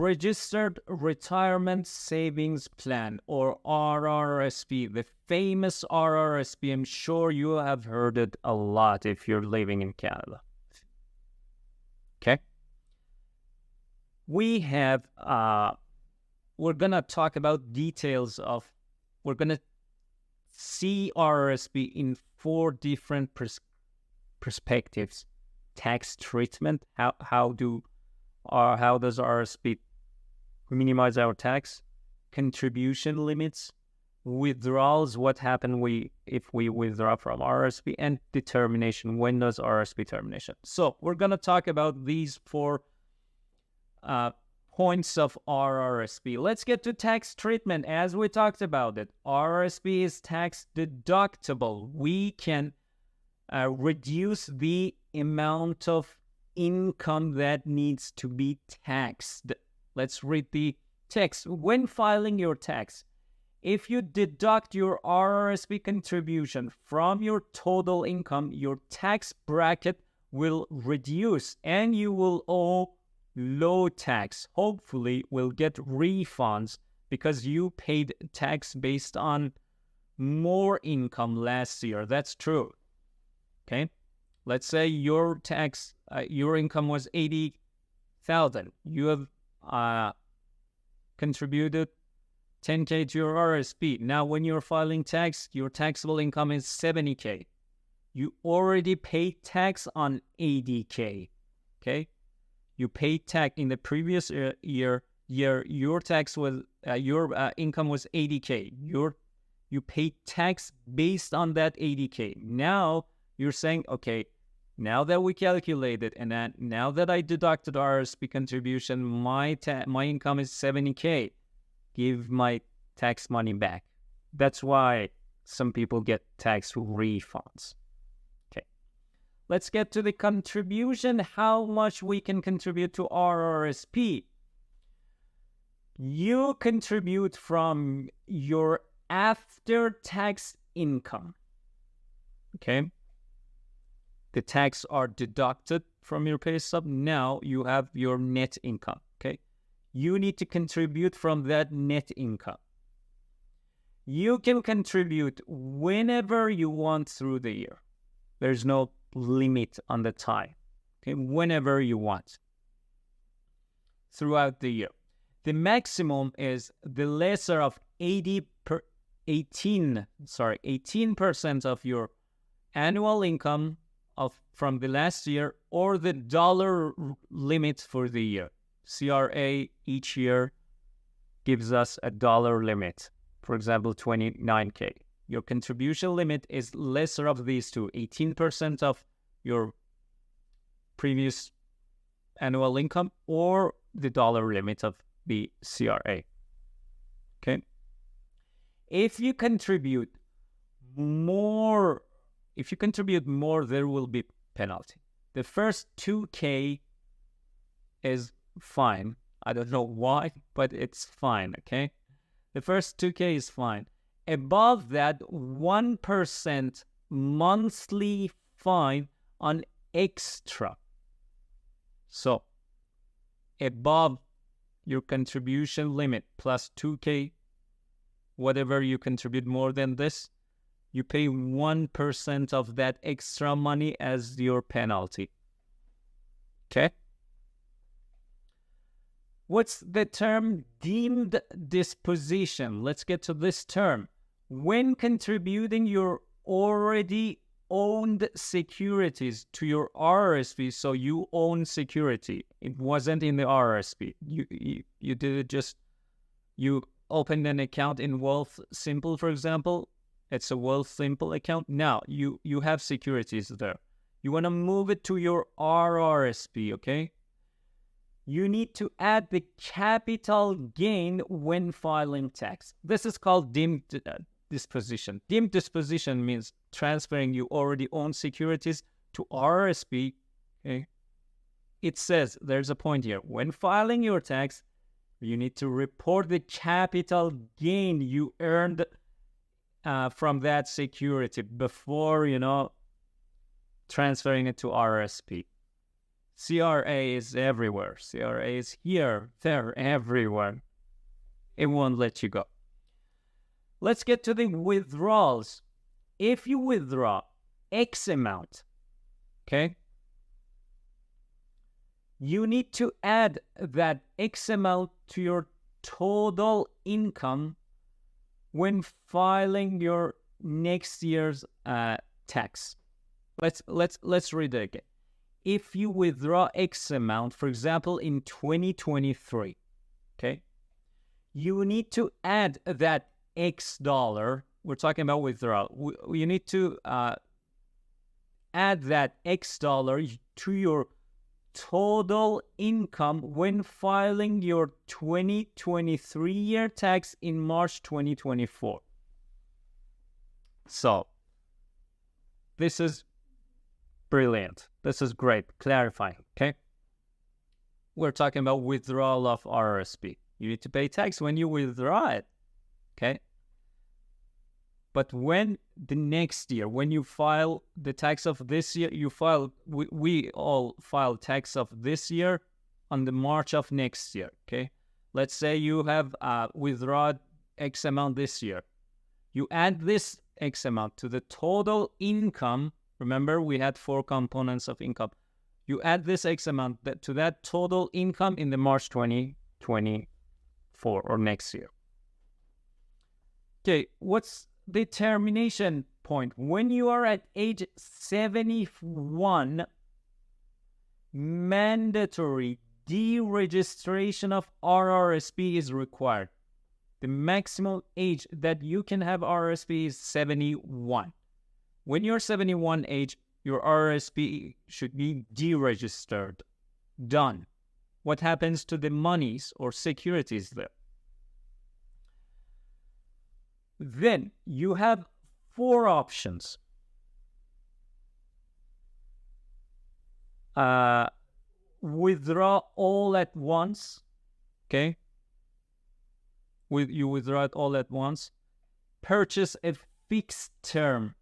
Registered Retirement Savings Plan, or RRSP, the famous RRSP. I'm sure you have heard it a lot if you're living in Canada. Okay? We have, we're going to talk about details of, we're going to see RRSP in 4 different perspectives. Tax treatment, how does RRSP minimize our tax? Contribution limits, withdrawals, what happens if we withdraw from RRSP, and determination, when does RRSP termination? So we're going to talk about these 4 points of RRSP. Let's get to tax treatment. As we talked about it, RRSP is tax deductible. We can reduce the amount of income that needs to be taxed. Let's read the text. When filing your tax, if you deduct your RRSP contribution from your total income, your tax bracket will reduce and you will owe low tax. Hopefully, will get refunds because you paid tax based on more income last year. That's true. Okay, let's say your tax, your income was 80,000. You have contributed 10K to your RRSP. Now, when you're filing tax, your taxable income is 70K. You already paid tax on 80K. Okay, you paid tax in the previous year. Your tax was your income was 80K. You paid tax based on that 80K. Now you're saying, okay, now that we calculated and now that I deducted RRSP contribution, my income is 70K. Give my tax money back. That's why some people get tax refunds. Okay, let's get to the contribution. How much we can contribute to RRSP? You contribute from your after-tax income. Okay. The tax are deducted from your pay stub. Now you have your net income. Okay, you need to contribute from that net income. You can contribute whenever you want through the year. There's no limit on the time. Okay, whenever you want throughout the year. The maximum is the lesser of 18% of your annual income from the last year, or the dollar limit for the year. CRA each year gives us a dollar limit. For example, 29K. Your contribution limit is lesser of these two, 18% of your previous annual income, or the dollar limit of the CRA. Okay. If you contribute more, there will be penalty. The first 2K is fine. I don't know why, but it's fine, okay? The first 2K is fine. Above that, 1% monthly fine on extra. So, above your contribution limit plus 2K, whatever you contribute more than this, you pay 1% of that extra money as your penalty. Okay? What's the term deemed disposition? Let's get to this term. When contributing your already owned securities to your RRSP, so you own security. It wasn't in the RRSP. You did it just, you opened an account in Wealth Simple, for example. It's a Wealth Simple account. Now, you have securities there. You want to move it to your RRSP, okay? You need to add the capital gain when filing tax. This is called deemed disposition. Deemed disposition means transferring you already own securities to RRSP, okay? It says, there's a point here. When filing your tax, you need to report the capital gain you earned from that security before, transferring it to RRSP. CRA is everywhere. CRA is here, there, everywhere. It won't let you go. Let's get to the withdrawals. If you withdraw X amount, okay, you need to add that X amount to your total income when filing your next year's tax. Let's read it again. If you withdraw X amount, for example, in 2023, okay, you need to add that X dollar. We're talking about withdrawal. You need to add that X dollar to your total income when filing your 2023 year tax in March 2024. So, this is brilliant. This is great. Clarifying, okay? We're talking about withdrawal of RRSP. You need to pay tax when you withdraw it, okay? But when the next year, when you file the tax of this year, we all file tax of this year on the March of next year, okay? Let's say you have withdrawn X amount this year. You add this X amount to the total income. Remember, we had 4 components of income. You add this X amount to that total income in the March 2024 or next year. Okay, what's the termination point? When you are at age 71, mandatory deregistration of RRSP is required. The maximum age that you can have RRSP is 71. When you're 71 age, your RRSP should be deregistered. Done. What happens to the monies or securities there? Then you have 4 options. Withdraw all at once. Okay. You withdraw it all at once. Purchase a fixed term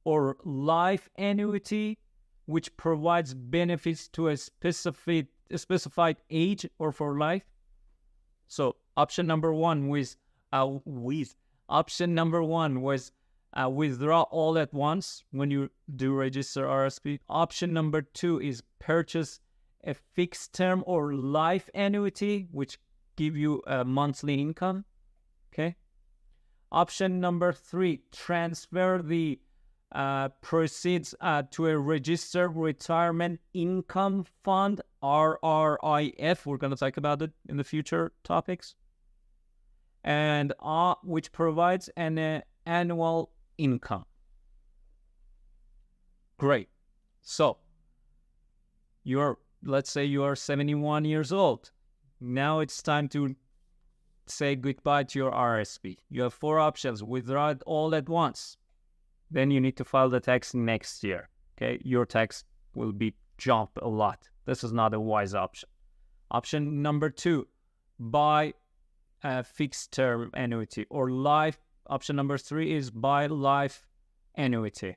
or life annuity which provides benefits to a specified age or for life. So option number 1 was withdraw all at once when you do register RRSP. Option number 2 is purchase a fixed term or life annuity which give you a monthly income. Okay. Option number 3, transfer the proceeds to a registered retirement income fund, RRIF. We're going to talk about it in the future topics. And which provides an annual income. Great. So, let's say you are 71 years old. Now it's time to say goodbye to your RRSP. You have 4 options. Withdraw it all at once. Then you need to file the tax next year. Okay, your tax will be jumped a lot. This is not a wise option. Option number 2, buy a fixed term annuity or life. Option number 3 is buy life annuity.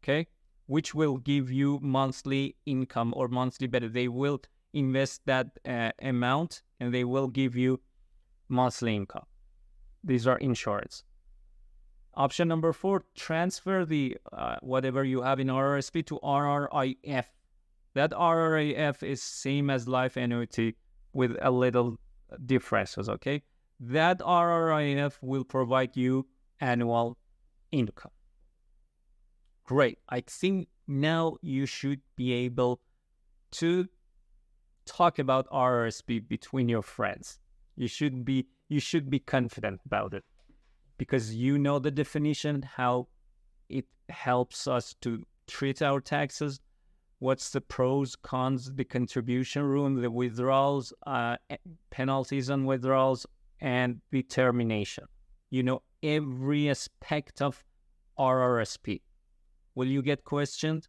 Okay, which will give you monthly income or monthly benefit. They will invest that amount and they will give you monthly income. These are insurance. Option number 4, transfer the whatever you have in RRSP to RRIF. That RRIF is same as life annuity with a little differences, okay? That RRIF will provide you annual income. Great. I think now you should be able to talk about RRSP between your friends. You should be confident about it because you know the definition, how it helps us to treat our taxes, what's the pros, cons, the contribution rule, the withdrawals, penalties on withdrawals, and the termination. You know every aspect of RRSP. Will you get questioned?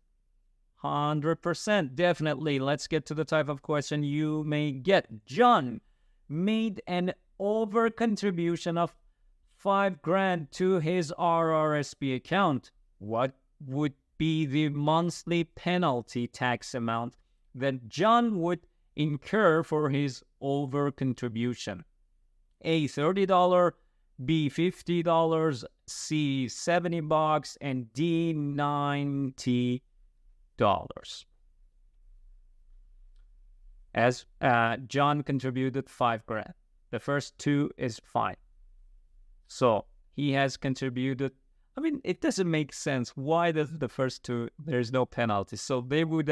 100%, definitely. Let's get to the type of question you may get. John made an over contribution of $5,000 to his RRSP account. What would be the monthly penalty tax amount that John would incur for his over contribution? A, $30, B, $50, C, $70, and D, $90. As John contributed $5,000. The first two is fine. So he has contributed. I mean, it doesn't make sense. Why does the first two, there's no penalty? So they would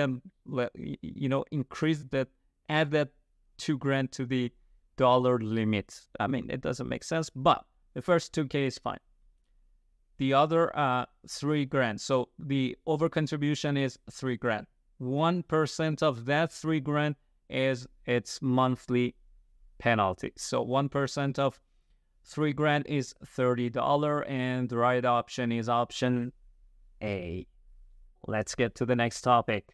increase that, add that $2,000 to the dollar limit. I mean, it doesn't make sense, but the first 2K is fine. The other $3,000. So the over contribution is $3,000. 1% of that $3,000 is its monthly penalty. So 1% of $3,000 is $30, and the right option is option A. Let's get to the next topic.